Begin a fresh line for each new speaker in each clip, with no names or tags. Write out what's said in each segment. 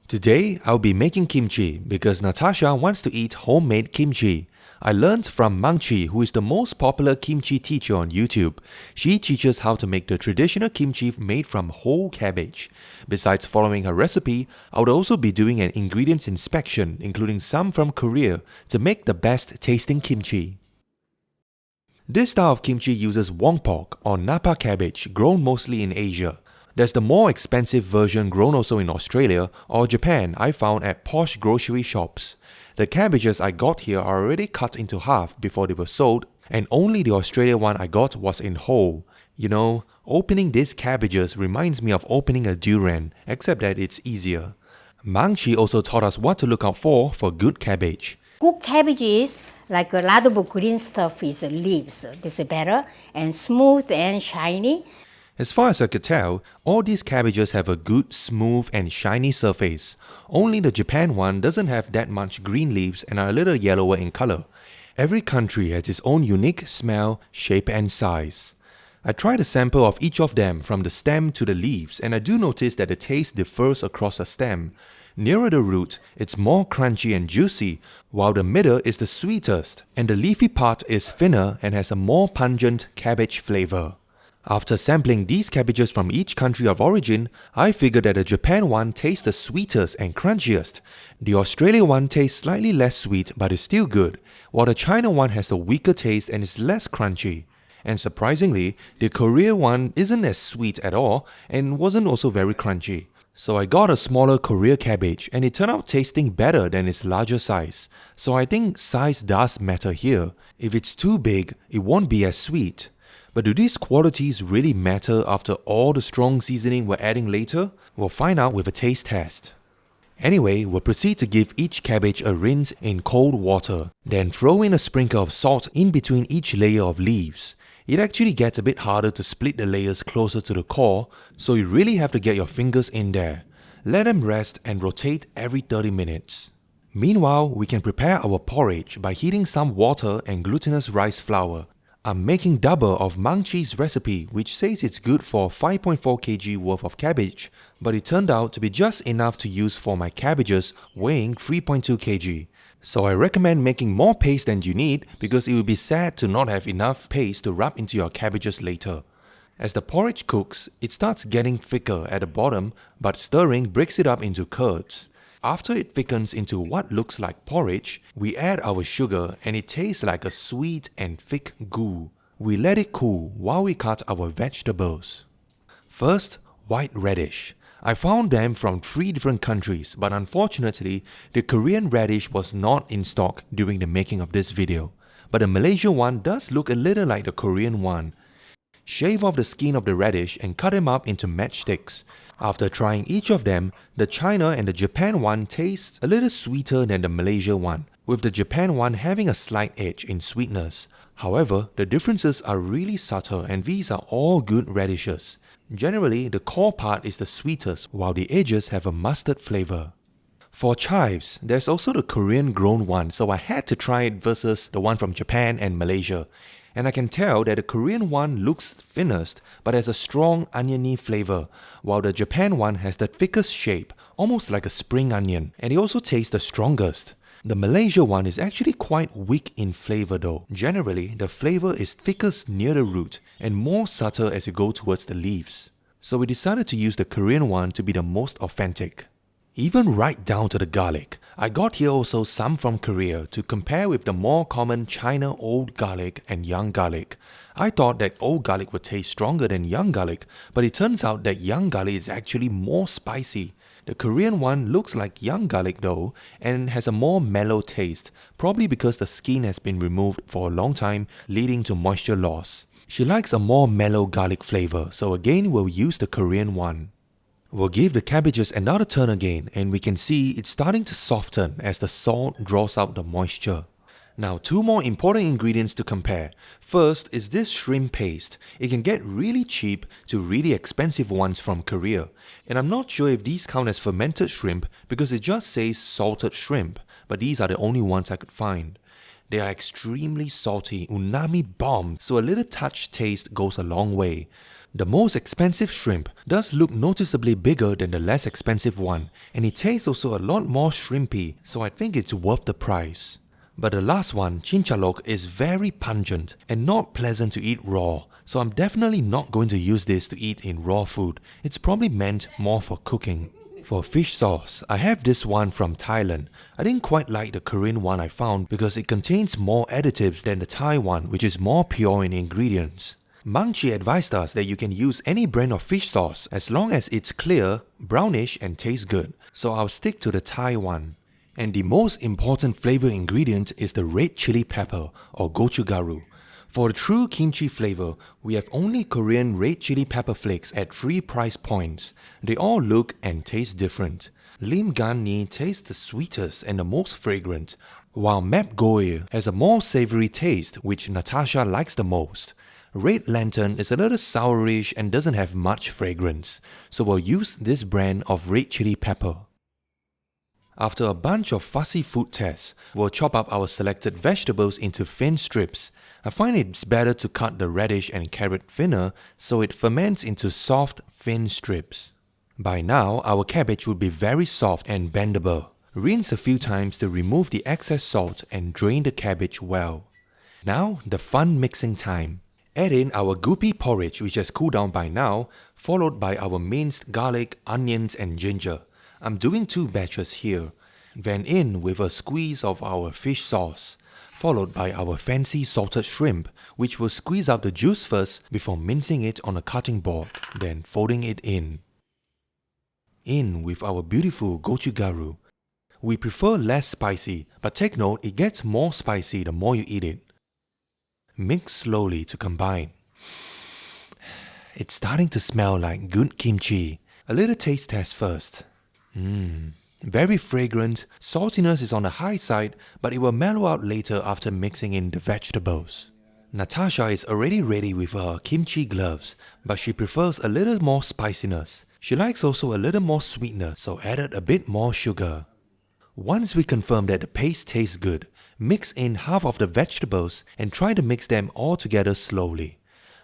Today, I'll be making kimchi because Natasha wants to eat homemade kimchi. I learned from Maangchi, who is the most popular kimchi teacher on YouTube. She teaches how to make the traditional kimchi made from whole cabbage. Besides following her recipe, I would also be doing an ingredients inspection, including some from Korea, to make the best tasting kimchi. This style of kimchi uses wongpok or napa cabbage grown mostly in Asia. There's the more expensive version grown also in Australia or Japan I found at posh grocery shops. The cabbages I got here are already cut into half before they were sold, and only the Australia one I got was in whole. You know, opening these cabbages reminds me of opening a durian, except that it's easier. Maangchi also taught us what to look out for good cabbage.
Good cabbages, like a lot of green stuff is leaves. This is better and smooth and shiny.
As far as I could tell, all these cabbages have a good, smooth and shiny surface. Only the Japan one doesn't have that much green leaves and are a little yellower in color. Every country has its own unique smell, shape and size. I tried a sample of each of them from the stem to the leaves, and I do notice that the taste differs across the stem. Nearer the root, it's more crunchy and juicy, while the middle is the sweetest, and the leafy part is thinner and has a more pungent cabbage flavor. After sampling these cabbages from each country of origin, I figured that the Japan one tastes the sweetest and crunchiest. The Australia one tastes slightly less sweet but is still good, while the China one has a weaker taste and is less crunchy. And surprisingly, the Korea one isn't as sweet at all and wasn't also very crunchy. So I got a smaller Korea cabbage and it turned out tasting better than its larger size. So I think size does matter here. If it's too big, it won't be as sweet. But do these qualities really matter after all the strong seasoning we're adding later? We'll find out with a taste test. Anyway, we'll proceed to give each cabbage a rinse in cold water, then throw in a sprinkle of salt in between each layer of leaves. It actually gets a bit harder to split the layers closer to the core, so you really have to get your fingers in there. Let them rest and rotate every 30 minutes. Meanwhile, we can prepare our porridge by heating some water and glutinous rice flour. I'm making double of Maangchi's recipe, which says it's good for 5.4 kg worth of cabbage, but it turned out to be just enough to use for my cabbages weighing 3.2 kg. So I recommend making more paste than you need because it would be sad to not have enough paste to rub into your cabbages later. As the porridge cooks, it starts getting thicker at the bottom, but stirring breaks it up into curds. After it thickens into what looks like porridge, we add our sugar and it tastes like a sweet and thick goo. We let it cool while we cut our vegetables. First, white radish. I found them from 3 different countries, but unfortunately, the Korean radish was not in stock during the making of this video. But the Malaysia one does look a little like the Korean one. Shave off the skin of the radish and cut them up into matchsticks. After trying each of them, the China and the Japan one tastes a little sweeter than the Malaysia one, with the Japan one having a slight edge in sweetness. However, the differences are really subtle and these are all good radishes. Generally, the core part is the sweetest while the edges have a mustard flavor. For chives, there's also the Korean grown one, so I had to try it versus the one from Japan and Malaysia. And I can tell that the Korean one looks thinnest but has a strong oniony flavor, while the Japan one has the thickest shape, almost like a spring onion, and it also tastes the strongest. The Malaysia one is actually quite weak in flavor though. Generally, the flavor is thickest near the root and more subtle as you go towards the leaves. So we decided to use the Korean one to be the most authentic. Even right down to the garlic. I got here also some from Korea to compare with the more common China old garlic and young garlic. I thought that old garlic would taste stronger than young garlic, but it turns out that young garlic is actually more spicy. The Korean one looks like young garlic though and has a more mellow taste, probably because the skin has been removed for a long time, leading to moisture loss. She likes a more mellow garlic flavor, so again we'll use the Korean one. We'll give the cabbages another turn again and we can see it's starting to soften as the salt draws out the moisture. Now 2 more important ingredients to compare. First is this shrimp paste. It can get really cheap to really expensive ones from Korea. And I'm not sure if these count as fermented shrimp because it just says salted shrimp, but these are the only ones I could find. They are extremely salty, umami bomb, so a little touch taste goes a long way. The most expensive shrimp does look noticeably bigger than the less expensive one, and it tastes also a lot more shrimpy, so I think it's worth the price. But the last one, chinchalok, is very pungent and not pleasant to eat raw, so I'm definitely not going to use this to eat in raw food. It's probably meant more for cooking. For fish sauce, I have this one from Thailand. I didn't quite like the Korean one I found because it contains more additives than the Thai one, which is more pure in ingredients. Maangchi advised us that you can use any brand of fish sauce as long as it's clear, brownish and tastes good, so I'll stick to the Thai one. And the most important flavor ingredient is the red chili pepper or Gochugaru. For the true kimchi flavor, we have only Korean red chili pepper flakes at 3 price points. They all look and taste different. Lim Gan Ni tastes the sweetest and the most fragrant, while Map Goe has a more savory taste which Natasha likes the most. Red Lantern is a little sourish and doesn't have much fragrance, so we'll use this brand of red chili pepper. After a bunch of fussy food tests, we'll chop up our selected vegetables into thin strips. I find it's better to cut the radish and carrot thinner so it ferments into soft, thin strips. By now, our cabbage would be very soft and bendable. Rinse a few times to remove the excess salt and drain the cabbage well. Now, the fun mixing time. Add in our goopy porridge which has cooled down by now, followed by our minced garlic, onions and ginger. I'm doing 2 batches here. Then in with a squeeze of our fish sauce, followed by our fancy salted shrimp, which will squeeze out the juice first before mincing it on a cutting board, then folding it in. In with our beautiful gochugaru. We prefer less spicy, but take note it gets more spicy the more you eat it. Mix slowly to combine. It's starting to smell like good kimchi. A little taste test first. Very fragrant, saltiness is on the high side, but it will mellow out later after mixing in the vegetables. Natasha is already ready with her kimchi gloves, but she prefers a little more spiciness. She likes also a little more sweetness, so added a bit more sugar. Once we confirm that the paste tastes good, mix in half of the vegetables and try to mix them all together slowly.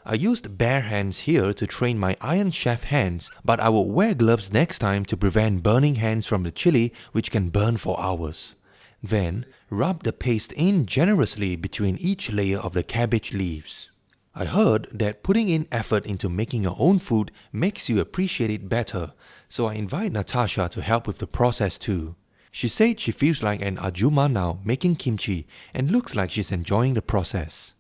I used bare hands here to train my Iron Chef hands, but I will wear gloves next time to prevent burning hands from the chili, which can burn for hours. Then, rub the paste in generously between each layer of the cabbage leaves. I heard that putting in effort into making your own food makes you appreciate it better, so I invite Natasha to help with the process too. She said she feels like an ajumma now making kimchi and looks like she's enjoying the process.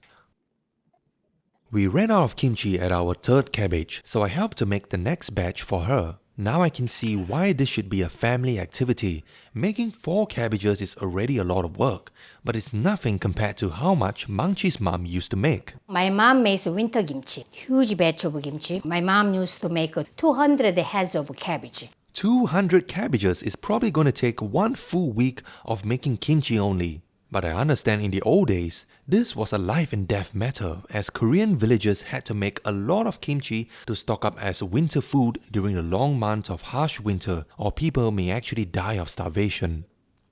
We ran out of kimchi at our 3rd cabbage, so I helped to make the next batch for her. Now I can see why this should be a family activity. Making 4 cabbages is already a lot of work, but it's nothing compared to how much Maangchi's mom used to make.
My mom makes winter kimchi, huge batch of kimchi. My mom used to make 200 heads of cabbage.
200 cabbages is probably going to take 1 full week of making kimchi only. But I understand in the old days, this was a life and death matter as Korean villagers had to make a lot of kimchi to stock up as winter food during the long months of harsh winter, or people may actually die of starvation.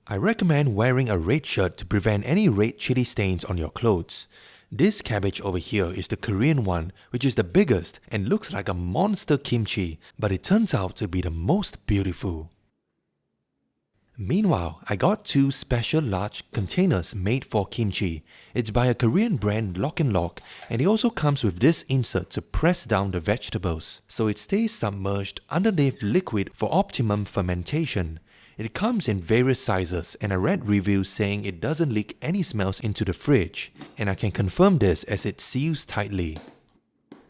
I recommend wearing a red shirt to prevent any red chili stains on your clothes. This cabbage over here is the Korean one, which is the biggest and looks like a monster kimchi, but it turns out to be the most beautiful. Meanwhile, I got 2 special large containers made for kimchi. It's by a Korean brand Lock & Lock, and it also comes with this insert to press down the vegetables, so it stays submerged underneath liquid for optimum fermentation. It comes in various sizes, and I read reviews saying it doesn't leak any smells into the fridge, and I can confirm this as it seals tightly.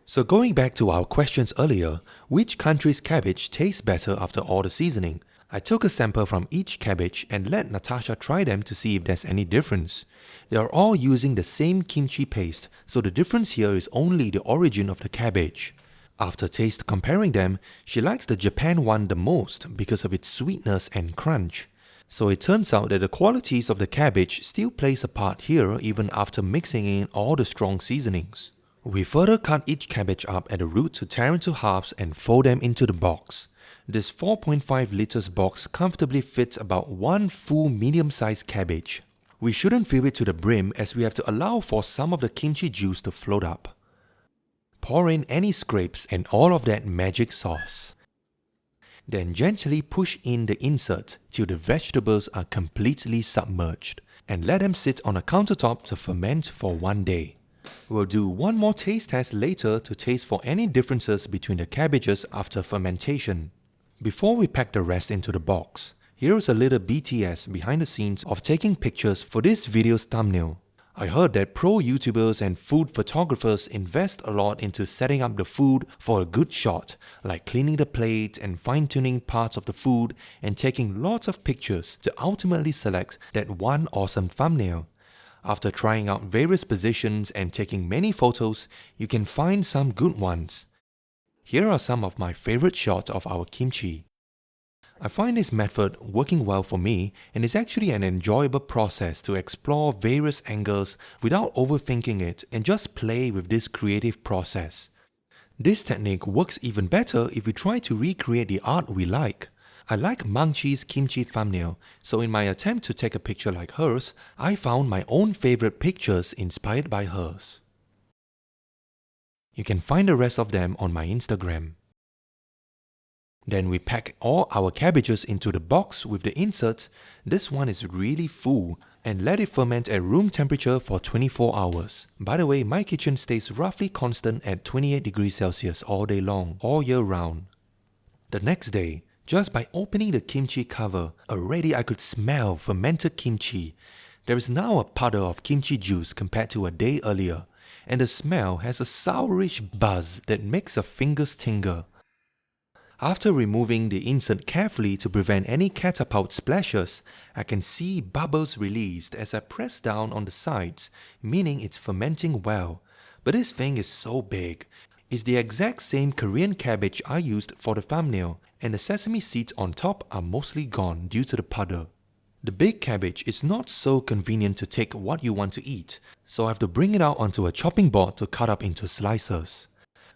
So going back to our questions earlier, which country's cabbage tastes better after all the seasoning? I took a sample from each cabbage and let Natasha try them to see if there's any difference. They are all using the same kimchi paste, so the difference here is only the origin of the cabbage. After taste comparing them, she likes the Japan one the most because of its sweetness and crunch. So it turns out that the qualities of the cabbage still plays a part here even after mixing in all the strong seasonings. We further cut each cabbage up at the root to tear into halves and fold them into the box. This 4.5 liters box comfortably fits about 1 full medium-sized cabbage. We shouldn't fill it to the brim as we have to allow for some of the kimchi juice to float up. Pour in any scrapes and all of that magic sauce. Then gently push in the insert till the vegetables are completely submerged and let them sit on a countertop to ferment for 1 day. We'll do one more taste test later to taste for any differences between the cabbages after fermentation. Before we pack the rest into the box, here is a little BTS behind the scenes of taking pictures for this video's thumbnail. I heard that pro YouTubers and food photographers invest a lot into setting up the food for a good shot, like cleaning the plate and fine-tuning parts of the food and taking lots of pictures to ultimately select that one awesome thumbnail. After trying out various positions and taking many photos, you can find some good ones. Here are some of my favorite shots of our kimchi. I find this method working well for me, and it's actually an enjoyable process to explore various angles without overthinking it and just play with this creative process. This technique works even better if we try to recreate the art we like. I like Maangchi's Kimchi thumbnail, so in my attempt to take a picture like hers, I found my own favorite pictures inspired by hers. You can find the rest of them on my Instagram. Then we pack all our cabbages into the box with the insert. This one is really full, and let it ferment at room temperature for 24 hours. By the way, my kitchen stays roughly constant at 28 degrees Celsius all day long, all year round. The next day, just by opening the kimchi cover, already I could smell fermented kimchi. There is now a puddle of kimchi juice compared to a day earlier, and the smell has a sourish buzz that makes your fingers tingle. After removing the insert carefully to prevent any catapult splashes, I can see bubbles released as I press down on the sides, meaning it's fermenting well. But this thing is so big. It's the exact same Korean cabbage I used for the thumbnail, and the sesame seeds on top are mostly gone due to the puddle. The big cabbage is not so convenient to take what you want to eat, so I have to bring it out onto a chopping board to cut up into slices.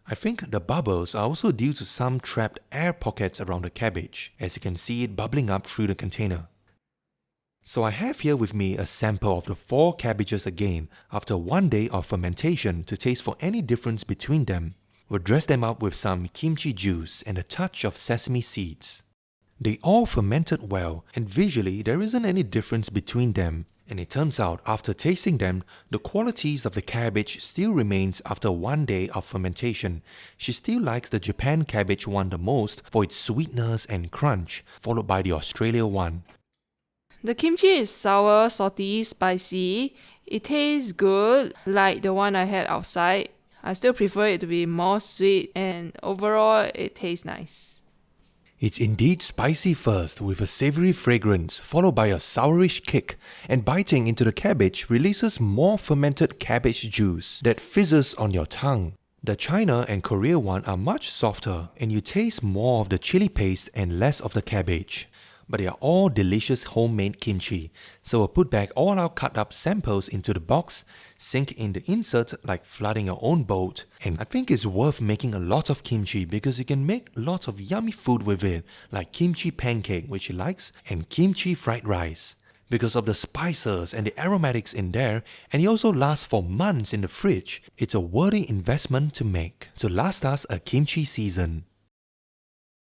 I think the bubbles are also due to some trapped air pockets around the cabbage, as you can see it bubbling up through the container. So I have here with me a sample of the 4 cabbages again after 1 day of fermentation to taste for any difference between them. We'll dress them up with some kimchi juice and a touch of sesame seeds. They all fermented well, and visually there isn't any difference between them. And it turns out, after tasting them, the qualities of the cabbage still remains after 1 day of fermentation. She still likes the Japan cabbage one the most for its sweetness and crunch, followed by the Australia one.
The kimchi is sour, salty, spicy. It tastes good, like the one I had outside. I still prefer it to be more sweet, and overall it tastes nice.
It's indeed spicy first with a savory fragrance followed by a sourish kick, and biting into the cabbage releases more fermented cabbage juice that fizzes on your tongue. The China and Korea one are much softer, and you taste more of the chili paste and less of the cabbage. But they are all delicious homemade kimchi, so we'll put back all our cut up samples into the box, sink in the insert like flooding your own boat, and I think it's worth making a lot of kimchi because you can make lots of yummy food with it, like kimchi pancake, which he likes, and kimchi fried rice. Because of the spices and the aromatics in there, and it also lasts for months in the fridge, it's a worthy investment to make to last us a kimchi season.